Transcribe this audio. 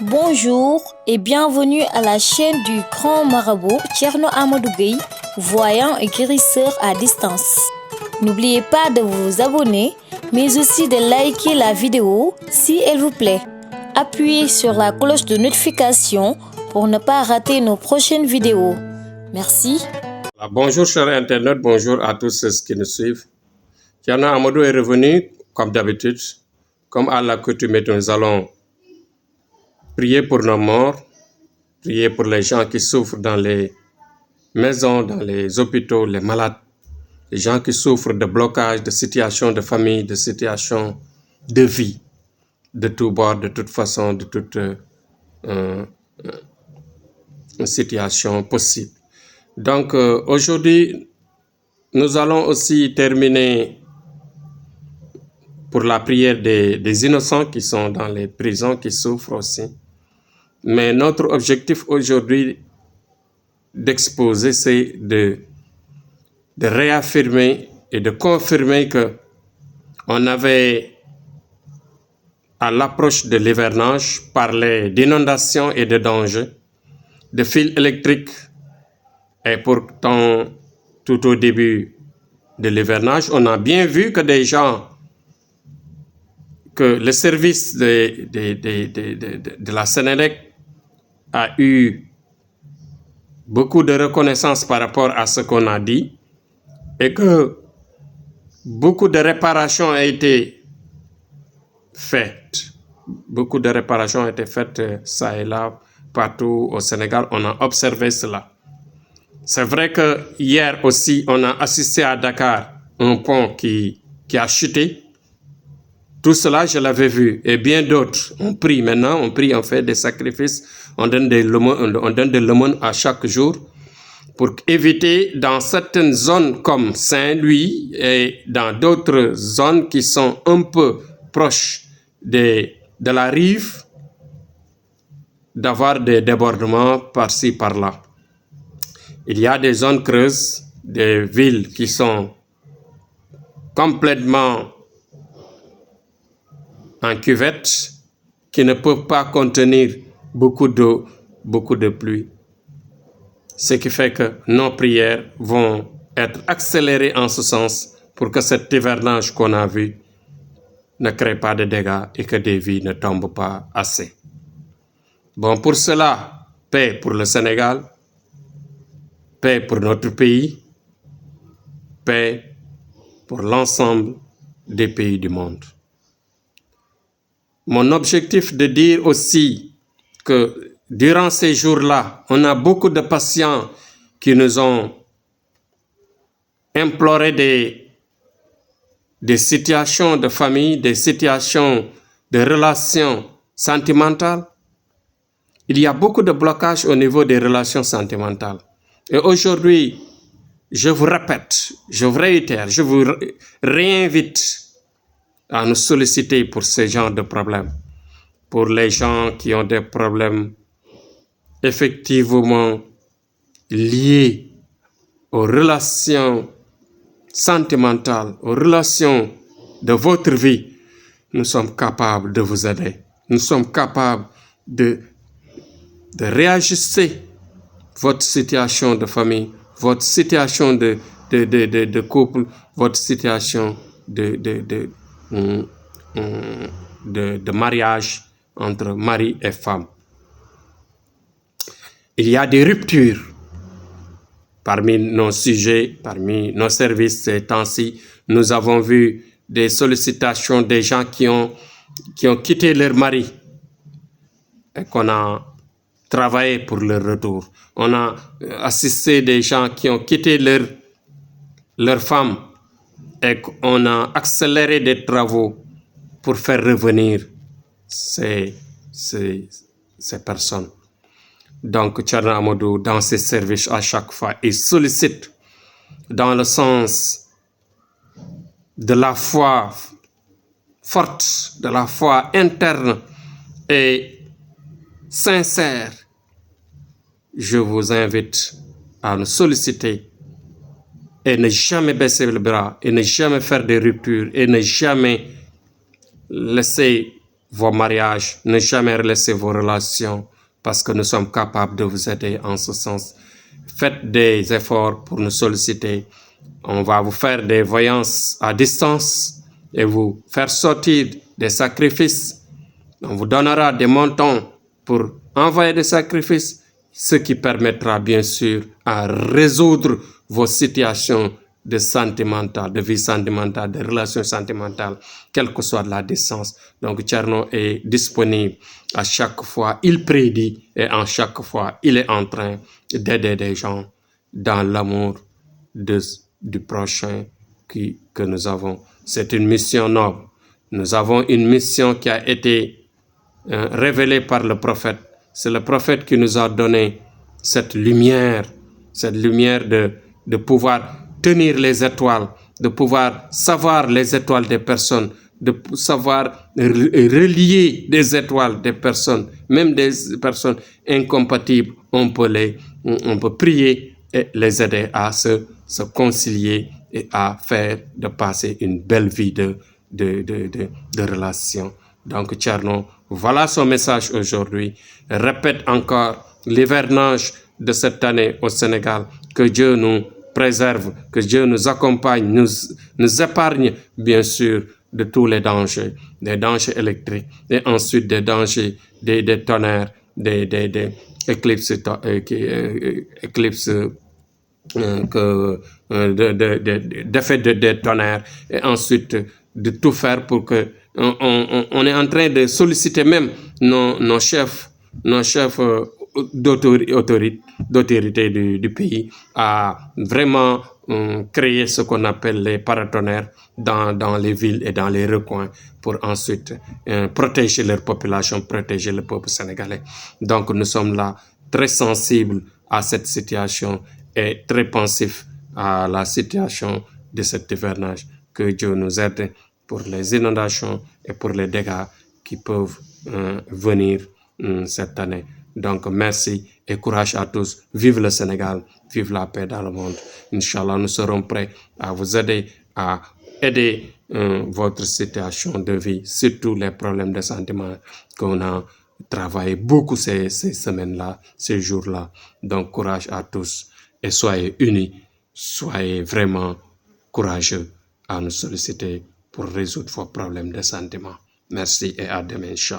Bonjour et bienvenue à la chaîne du grand marabout Thierno Amadou Gueye, voyant et guérisseur à distance. N'oubliez pas de vous abonner, mais aussi de liker la vidéo si elle vous plaît. Appuyez sur la cloche de notification pour ne pas rater nos prochaines vidéos. Merci. Bonjour chers internautes, bonjour à tous ceux qui nous suivent. Thierno Amadou est revenu comme d'habitude. Comme à l'accoutumée, nous allons prier pour nos morts, prier pour les gens qui souffrent dans les maisons, dans les hôpitaux, les malades, les gens qui souffrent de blocages, de situations de famille, de situations de vie, de tout bord, de toute façon, de toute situation possible. Donc aujourd'hui, nous allons aussi terminer pour la prière des innocents qui sont dans les prisons, qui souffrent aussi. Mais notre objectif aujourd'hui d'exposer, c'est de réaffirmer et de confirmer que on avait, à l'approche de l'hivernage, parlé d'inondations et de dangers, de fils électriques. Et pourtant, tout au début de l'hivernage, on a bien vu que des gens, que le service de la Sénélec a eu beaucoup de reconnaissance par rapport à ce qu'on a dit et que beaucoup de réparations ont été faites. Beaucoup de réparations ont été faites ça et là, partout au Sénégal. On a observé cela. C'est vrai que hier aussi, on a assisté à Dakar un pont qui a chuté. Tout cela, je l'avais vu. Et bien d'autres. On prie maintenant, on prie, on fait des sacrifices, on donne de l'aumône à chaque jour pour éviter dans certaines zones comme Saint-Louis et dans d'autres zones qui sont un peu proches de la rive, d'avoir des débordements par-ci, par-là. Il y a des zones creuses, des villes qui sont complètement en cuvette, qui ne peuvent pas contenir beaucoup d'eau, beaucoup de pluie. Ce qui fait que nos prières vont être accélérées en ce sens pour que cet hivernage qu'on a vu ne crée pas de dégâts et que des vies ne tombent pas assez. Bon, pour cela, paix pour le Sénégal, paix pour notre pays, paix pour l'ensemble des pays du monde. Mon objectif de dire aussi que durant ces jours-là, on a beaucoup de patients qui nous ont imploré des situations de famille, des situations de relations sentimentales. Il y a beaucoup de blocages au niveau des relations sentimentales. Et aujourd'hui, je vous répète, je vous réitère, je vous réinvite à nous solliciter pour ce genre de problèmes. Pour les gens qui ont des problèmes effectivement liés aux relations sentimentales, aux relations de votre vie, nous sommes capables de vous aider. Nous sommes capables de réajuster votre situation de famille, votre situation de couple, votre situation de mariage entre mari et femme. Il y a des ruptures parmi nos sujets, parmi nos services ces temps-ci. Nous avons vu des sollicitations des gens qui ont quitté leur mari et qu'on a travaillé pour leur retour. On a assisté des gens qui ont quitté leur femme et qu'on a accéléré des travaux pour faire revenir ces personnes. Donc, Thierno Amadou, dans ses services, à chaque fois, il sollicite dans le sens de la foi forte, de la foi interne et sincère. Je vous invite à nous solliciter et ne jamais baisser le bras, et ne jamais faire des ruptures, et ne jamais laisser vos mariages, ne jamais laisser vos relations parce que nous sommes capables de vous aider en ce sens. Faites des efforts pour nous solliciter. On va vous faire des voyances à distance et vous faire sortir des sacrifices. On vous donnera des montants pour envoyer des sacrifices, ce qui permettra bien sûr à résoudre vos situations de sentimentale, de vie sentimentale, de relations sentimentales, quelle que soit la distance. Donc Thierno est disponible à chaque fois, il prédit et à chaque fois, il est en train d'aider des gens dans l'amour du prochain que nous avons. C'est une mission noble. Nous avons une mission qui a été révélée par le prophète. C'est le prophète qui nous a donné cette lumière de pouvoir tenir les étoiles, de pouvoir savoir les étoiles des personnes, de savoir relier des étoiles des personnes, même des personnes incompatibles. On peut prier et les aider à se concilier et à faire de passer une belle vie de relation. Donc Thierno, voilà son message aujourd'hui. Répète encore l'hivernage de cette année au Sénégal. Que Dieu nous préserve, que Dieu nous accompagne, nous épargne bien sûr de tous les dangers électriques et ensuite des dangers des tonnerres, des éclipses, d'effets des tonnerres et ensuite de tout faire pour que on est en train de solliciter même nos chefs d'autorité du pays à vraiment créer ce qu'on appelle les paratonnerres dans les villes et dans les recoins pour ensuite protéger leur population, protéger le peuple sénégalais. Donc nous sommes là très sensibles à cette situation et très pensifs à la situation de cet hivernage. Que Dieu nous aide pour les inondations et pour les dégâts qui peuvent venir cette année. Donc merci et courage à tous. Vive le Sénégal, vive la paix dans le monde. Inch'Allah, nous serons prêts à vous aider, à aider votre situation de vie, surtout les problèmes de sentiments qu'on a travaillé beaucoup ces semaines-là, ces jours-là. Donc courage à tous et soyez unis, soyez vraiment courageux à nous solliciter pour résoudre vos problèmes de sentiments. Merci et à demain, Inch'Allah.